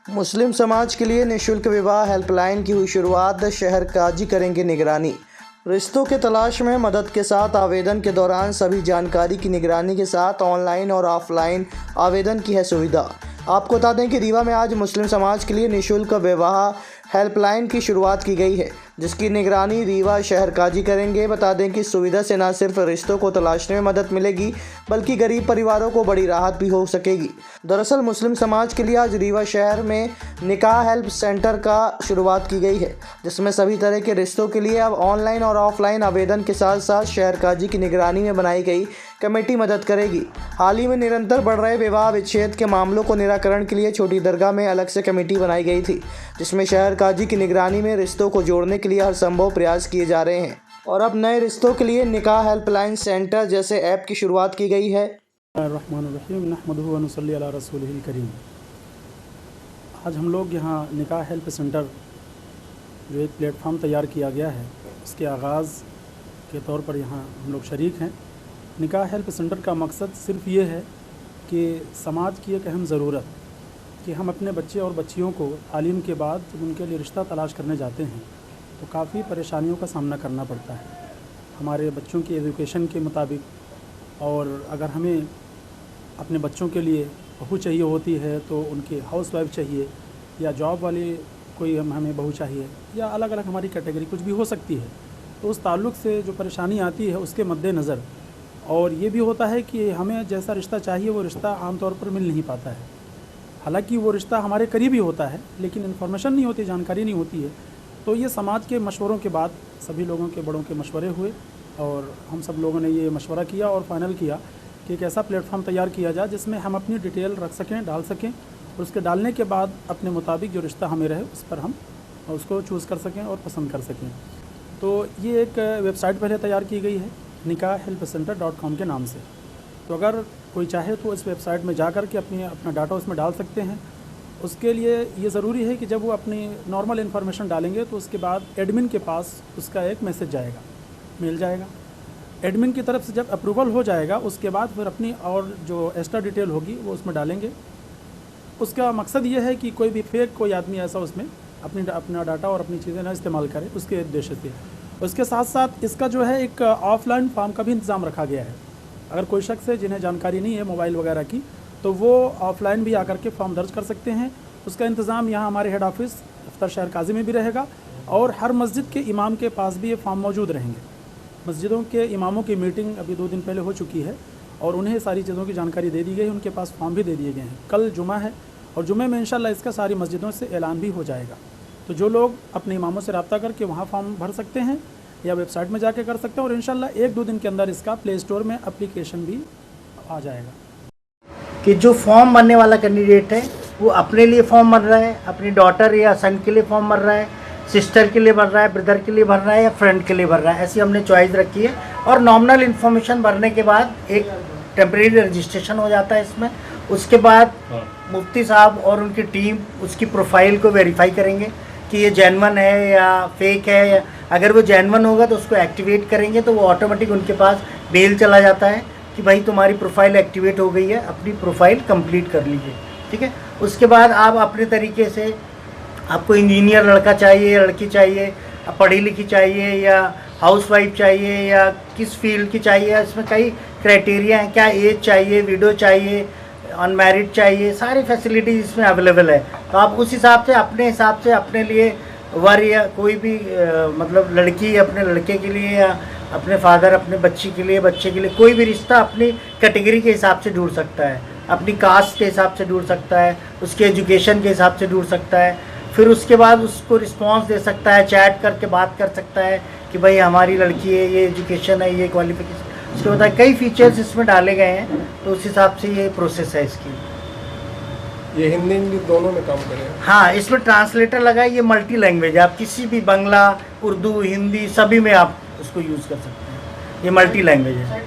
मुस्लिम समाज के लिए निःशुल्क विवाह हेल्पलाइन की हुई शुरुआत। शहर काजी करेंगे निगरानी। रिश्तों के तलाश में मदद के साथ आवेदन के दौरान सभी जानकारी की निगरानी के साथ ऑनलाइन और ऑफलाइन आवेदन की है सुविधा। आपको बता दें कि रीवा में आज मुस्लिम समाज के लिए निःशुल्क विवाह हेल्पलाइन की शुरुआत की गई है, जिसकी निगरानी रीवा शहर काजी करेंगे। बता दें कि इस सुविधा से न सिर्फ रिश्तों को तलाशने में मदद मिलेगी, बल्कि गरीब परिवारों को बड़ी राहत भी हो सकेगी। दरअसल मुस्लिम समाज के लिए आज रीवा शहर में निकाह हेल्प सेंटर का शुरुआत की गई है, जिसमें सभी तरह के रिश्तों के लिए अब ऑनलाइन और ऑफलाइन आवेदन के साथ साथ शहर काजी की निगरानी में बनाई गई कमेटी मदद करेगी। हाल ही में निरंतर बढ़ रहे विवाह विच्छेद के मामलों को निराकरण के लिए छोटी दरगाह में अलग से कमेटी बनाई गई थी, जिसमें शहर काजी की निगरानी में रिश्तों को जोड़ने के लिए हर संभव प्रयास किए जा रहे हैं। और अब नए रिश्तों के लिए निकाह हेल्पलाइन सेंटर जैसे ऐप की शुरुआत की गई है। नहमदुहु व नसल्ली अला रसूलिहिल करीम। आज हम लोग यहाँ निकाह हेल्प सेंटर जो एक प्लेटफॉर्म तैयार किया गया है, इसके आगाज़ के तौर पर यहाँ हम लोग शरीक हैं। निकाह हेल्प सेंटर का मकसद सिर्फ ये है कि समाज की एक अहम ज़रूरत कि हम अपने बच्चे और बच्चियों को तालीम के बाद जब उनके लिए रिश्ता तलाश करने जाते हैं तो काफ़ी परेशानियों का सामना करना पड़ता है हमारे बच्चों की एजुकेशन के मुताबिक। और अगर हमें अपने बच्चों के लिए बहू चाहिए होती है तो उनकी हाउस वाइफ चाहिए, या जॉब वाली कोई हमें बहू चाहिए, या अलग अलग हमारी कैटेगरी कुछ भी हो सकती है। तो उस ताल्लुक़ से जो परेशानी आती है उसके मद्देनज़र, और ये भी होता है कि हमें जैसा रिश्ता चाहिए वो रिश्ता आमतौर पर मिल नहीं पाता है। हालांकि वो रिश्ता हमारे करीब ही होता है, लेकिन इन्फॉर्मेशन नहीं होती, जानकारी नहीं होती है। तो ये समाज के मशवरों के बाद सभी लोगों के बड़ों के मशवरे हुए और हम सब लोगों ने ये मशवरा किया और फाइनल किया कि एक ऐसा प्लेटफॉर्म तैयार किया जाए जिसमें हम अपनी डिटेल रख सकें, डाल सकें, और उसके डालने के बाद अपने मुताबिक जो रिश्ता हमें रहे उस पर हम उसको चूज़ कर सकें और पसंद कर सकें। तो ये एक वेबसाइट पहले तैयार की गई है nikahhelpcenter.com के नाम से। तो अगर कोई चाहे तो इस वेबसाइट में जा कर के अपना डाटा उसमें डाल सकते हैं। उसके लिए ये ज़रूरी है कि जब वो अपनी नॉर्मल इन्फॉर्मेशन डालेंगे तो उसके बाद एडमिन के पास उसका एक मैसेज जाएगा, मेल जाएगा। एडमिन की तरफ से जब अप्रूवल हो जाएगा उसके बाद फिर अपनी और जो एक्स्ट्रा डिटेल होगी वो उसमें डालेंगे। उसका मकसद ये है कि कोई भी फेक कोई आदमी ऐसा उसमें अपना डाटा और अपनी चीज़ें ना इस्तेमाल करे, उसके उद्देश्य से। उसके साथ साथ इसका जो है एक ऑफलाइन फॉर्म का भी इंतज़ाम रखा गया है। अगर कोई शख्स है जिन्हें जानकारी नहीं है मोबाइल वगैरह की, तो वो ऑफ़लाइन भी आकर के फॉर्म दर्ज कर सकते हैं। उसका इंतज़ाम यहाँ हमारे हेड ऑफिस दफ्तर शहर काजी में भी रहेगा, और हर मस्जिद के इमाम के पास भी ये फॉर्म मौजूद रहेंगे। मस्जिदों के इमामों की मीटिंग अभी 2 दिन पहले हो चुकी है और उन्हें सारी चीज़ों की जानकारी दे दी गई है, उनके पास फॉर्म भी दे दिए गए हैं। कल जुमा है और जुमे में इंशाल्लाह इसका सारी मस्जिदों से ऐलान भी हो जाएगा। तो जो लोग अपने इमामों से रब्ता करके वहाँ फॉर्म भर सकते हैं या वेबसाइट में जाके कर सकते हैं, और इंशाल्लाह 1-2 दिन के अंदर इसका प्ले स्टोर में एप्लीकेशन भी आ जाएगा। कि जो फॉर्म भरने वाला कैंडिडेट है वो अपने लिए फॉर्म भर रहा है, अपनी डॉटर या सन के लिए फॉर्म भर रहा है, सिस्टर के लिए भर रहा है, ब्रदर के लिए भर रहा है, या फ्रेंड के लिए भर रहा है, ऐसी हमने चॉइस रखी है। और नॉमिनल इन्फॉर्मेशन भरने के बाद एक टेम्परेरी रजिस्ट्रेशन हो जाता है इसमें। उसके बाद मुफ्ती साहब और उनकी टीम उसकी प्रोफाइल को वेरीफाई करेंगे कि ये जेन्युइन है या फेक है, या अगर वो जेन्युइन होगा तो उसको एक्टिवेट करेंगे, तो वो ऑटोमेटिक उनके पास मेल चला जाता है कि भाई तुम्हारी प्रोफाइल एक्टिवेट हो गई है, अपनी प्रोफाइल कंप्लीट कर लीजिए। ठीक है, उसके बाद आप अपने तरीके से, आपको इंजीनियर लड़का चाहिए, लड़की चाहिए, पढ़ी लिखी चाहिए, या हाउसवाइफ चाहिए, या किस फील्ड की चाहिए, इसमें कई क्राइटेरिया हैं। क्या एज चाहिए, विडो चाहिए, अनमैरिड चाहिए, सारी फैसिलिटीज इसमें अवेलेबल है। तो आप उस हिसाब से अपने लिए वर या कोई भी मतलब लड़की अपने लड़के के लिए, या अपने फादर अपने बच्चे के लिए कोई भी रिश्ता अपनी कैटेगरी के हिसाब से ढूंढ सकता है, अपनी कास्ट के हिसाब से ढूंढ सकता है, उसके एजुकेशन के हिसाब से ढूंढ सकता है। फिर उसके बाद उसको रिस्पांस दे सकता है, चैट करके बात कर सकता है कि भाई हमारी लड़की है, ये एजुकेशन है, ये क्वालिफिकेशन। उसके बाद कई फीचर्स इसमें डाले गए हैं, तो उस हिसाब से ये प्रोसेस है इसकी। ये हिंदी इंग्लिश दोनों में काम करेगा? हाँ, इसमें ट्रांसलेटर लगा है। ये मल्टी लैंग्वेज है, आप किसी भी बांग्ला, उर्दू, हिंदी सभी में आप उसको यूज़ कर सकते हैं। ये मल्टी लैंग्वेज है।